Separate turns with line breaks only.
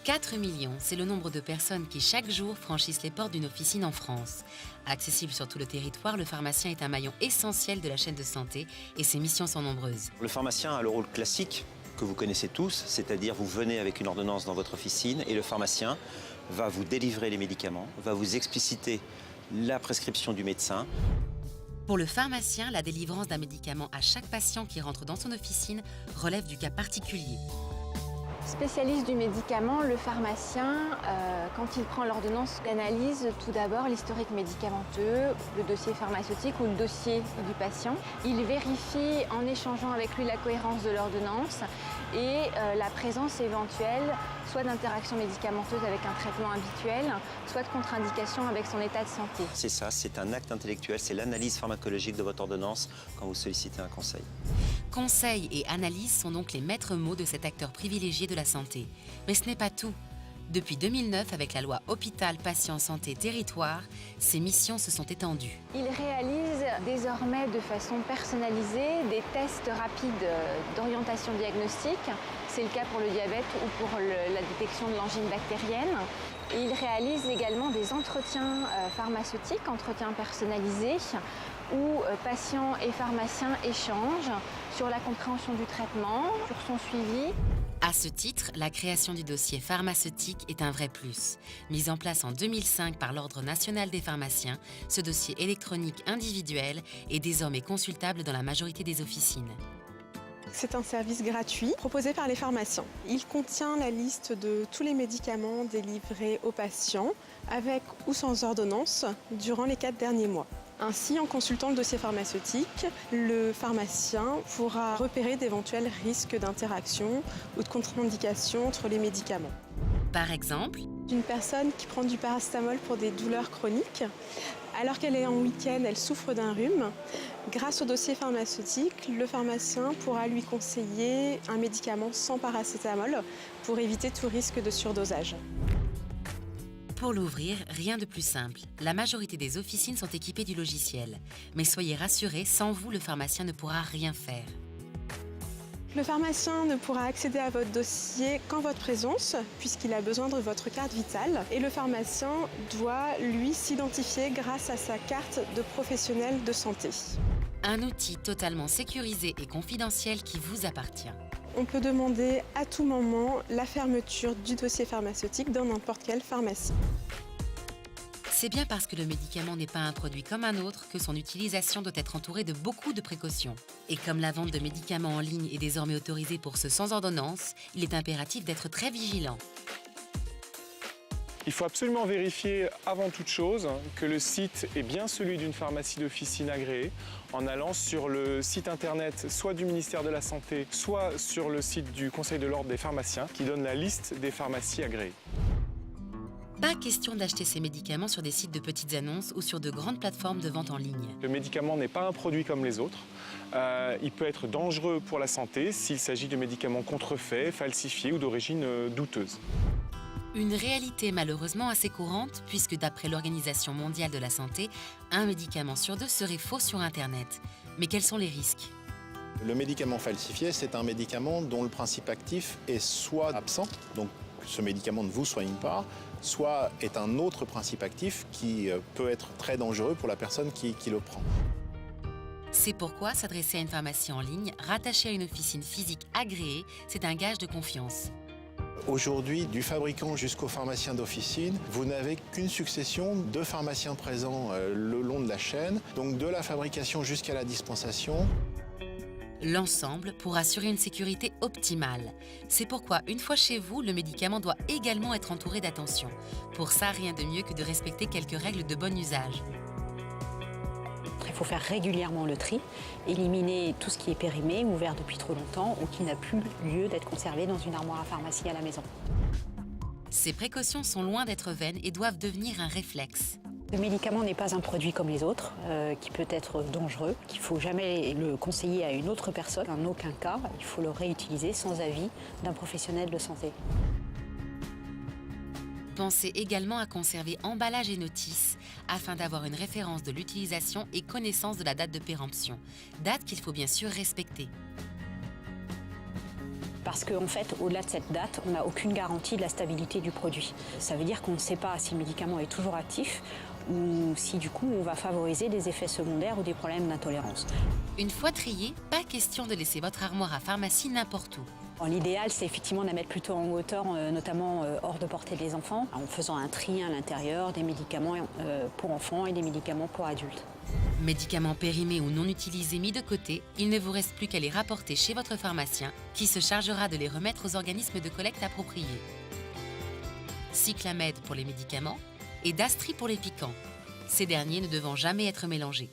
4 millions, c'est le nombre de personnes qui chaque jour franchissent les portes d'une officine en France. Accessible sur tout le territoire, le pharmacien est un maillon essentiel de la chaîne de santé et ses missions sont nombreuses.
Le pharmacien a le rôle classique que vous connaissez tous, c'est-à-dire vous venez avec une ordonnance dans votre officine et le pharmacien va vous délivrer les médicaments, va vous expliciter la prescription du médecin.
Pour le pharmacien, la délivrance d'un médicament à chaque patient qui rentre dans son officine relève du cas particulier.
Spécialiste du médicament, le pharmacien, quand il prend l'ordonnance, analyse tout d'abord l'historique médicamenteux, le dossier pharmaceutique ou le dossier du patient. Il vérifie en échangeant avec lui la cohérence de l'ordonnance et la présence éventuelle soit d'interactions médicamenteuses avec un traitement habituel, soit de contre-indication avec son état de santé.
C'est ça, c'est un acte intellectuel, c'est l'analyse pharmacologique de votre ordonnance quand vous sollicitez un conseil.
Conseil et analyse sont donc les maîtres mots de cet acteur privilégié de la santé. Mais ce n'est pas tout. Depuis 2009, avec la loi Hôpital, Patient, Santé, Territoire, ces missions se sont étendues.
Il réalise désormais de façon personnalisée des tests rapides d'orientation diagnostique. C'est le cas pour le diabète ou pour la détection de l'angine bactérienne. Et il réalise également des entretiens pharmaceutiques, entretiens personnalisés, où patients et pharmaciens échangent sur la compréhension du traitement, sur son suivi.
À ce titre, la création du dossier pharmaceutique est un vrai plus. Mis en place en 2005 par l'Ordre national des pharmaciens, ce dossier électronique individuel est désormais consultable dans la majorité des officines.
C'est un service gratuit proposé par les pharmaciens. Il contient la liste de tous les médicaments délivrés aux patients, avec ou sans ordonnance, durant les 4 derniers mois. Ainsi, en consultant le dossier pharmaceutique, le pharmacien pourra repérer d'éventuels risques d'interaction ou de contre-indication entre les médicaments.
Par exemple,
Une personne qui prend du paracétamol pour des douleurs chroniques, alors qu'elle est en week-end, elle souffre d'un rhume. Grâce au dossier pharmaceutique, le pharmacien pourra lui conseiller un médicament sans paracétamol pour éviter tout risque de surdosage.
pour l'ouvrir, rien de plus simple. La majorité des officines sont équipées du logiciel. Mais soyez rassurés, sans vous, le pharmacien ne pourra rien faire.
Le pharmacien ne pourra accéder à votre dossier qu'en votre présence, puisqu'il a besoin de votre carte vitale. Et le pharmacien doit, lui, s'identifier grâce à sa carte de professionnel de santé.
Un outil totalement sécurisé et confidentiel qui vous appartient.
On peut demander à tout moment la fermeture du dossier pharmaceutique dans n'importe quelle pharmacie.
C'est bien parce que le médicament n'est pas un produit comme un autre que son utilisation doit être entourée de beaucoup de précautions. Et comme la vente de médicaments en ligne est désormais autorisée pour ceux sans ordonnance, il est impératif d'être très vigilant.
Il faut absolument vérifier avant toute chose que le site est bien celui d'une pharmacie d'officine agréée en allant sur le site internet soit du ministère de la Santé, soit sur le site du Conseil de l'Ordre des pharmaciens qui donne la liste des pharmacies agréées.
Pas question d'acheter ces médicaments sur des sites de petites annonces ou sur de grandes plateformes de vente en ligne.
Le médicament n'est pas un produit comme les autres. Il peut être dangereux pour la santé s'il s'agit de médicaments contrefaits, falsifiés ou d'origine douteuse.
Une réalité malheureusement assez courante puisque d'après l'Organisation mondiale de la santé, un médicament sur 2 serait faux sur Internet. Mais quels sont les risques ?
Le médicament falsifié, c'est un médicament dont le principe actif est soit absent, donc ce médicament ne vous soigne pas, soit est un autre principe actif qui peut être très dangereux pour la personne qui le prend.
C'est pourquoi s'adresser à une pharmacie en ligne, rattachée à une officine physique agréée, c'est un gage de confiance.
Aujourd'hui, du fabricant jusqu'au pharmacien d'officine, vous n'avez qu'une succession de pharmaciens présents le long de la chaîne, donc de la fabrication jusqu'à la dispensation.
L'ensemble pour assurer une sécurité optimale. C'est pourquoi, une fois chez vous, le médicament doit également être entouré d'attention. Pour ça, rien de mieux que de respecter quelques règles de bon usage.
Il faut faire régulièrement le tri, éliminer tout ce qui est périmé, ouvert depuis trop longtemps ou qui n'a plus lieu d'être conservé dans une armoire à pharmacie à la maison.
Ces précautions sont loin d'être vaines et doivent devenir un réflexe.
Le médicament n'est pas un produit comme les autres, qui peut être dangereux, qu'il ne faut jamais le conseiller à une autre personne. En aucun cas, il faut le réutiliser sans avis d'un professionnel de santé.
Pensez également à conserver emballage et notices afin d'avoir une référence de l'utilisation et connaissance de la date de péremption, date qu'il faut bien sûr respecter.
Parce qu'en fait, au-delà de cette date, on n'a aucune garantie de la stabilité du produit. Ça veut dire qu'on ne sait pas si le médicament est toujours actif ou si du coup on va favoriser des effets secondaires ou des problèmes d'intolérance.
Une fois trié, pas question de laisser votre armoire à pharmacie n'importe où.
L'idéal, c'est effectivement de la mettre plutôt en hauteur, notamment hors de portée des enfants, en faisant un tri à l'intérieur des médicaments pour enfants et des médicaments pour adultes.
Médicaments périmés ou non utilisés mis de côté, il ne vous reste plus qu'à les rapporter chez votre pharmacien qui se chargera de les remettre aux organismes de collecte appropriés. Cyclamed pour les médicaments et Dastri pour les piquants, ces derniers ne devant jamais être mélangés.